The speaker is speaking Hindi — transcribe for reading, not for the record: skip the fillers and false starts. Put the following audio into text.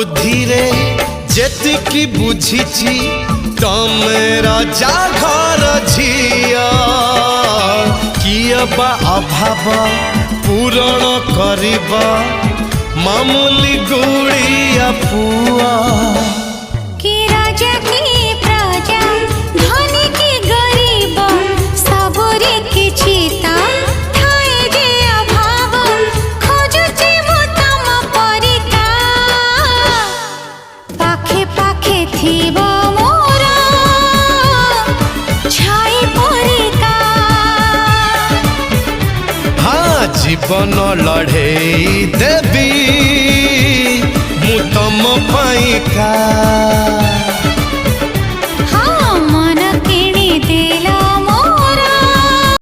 बुद्धि रे जेतिकी बुझिची तमे राजा घर झिया किए बा अभाव पूरण करिबा मामूली गुड़िया पुआ कि राजा की प्रजा धनी की गरीब सबरे किछि ता थाए जे अभाव खोजुछि मु तम परिका पाखे पाखे थिबो मोर छाई परिका हाँ जीवन लड़ेई देवी मु तम पाइका।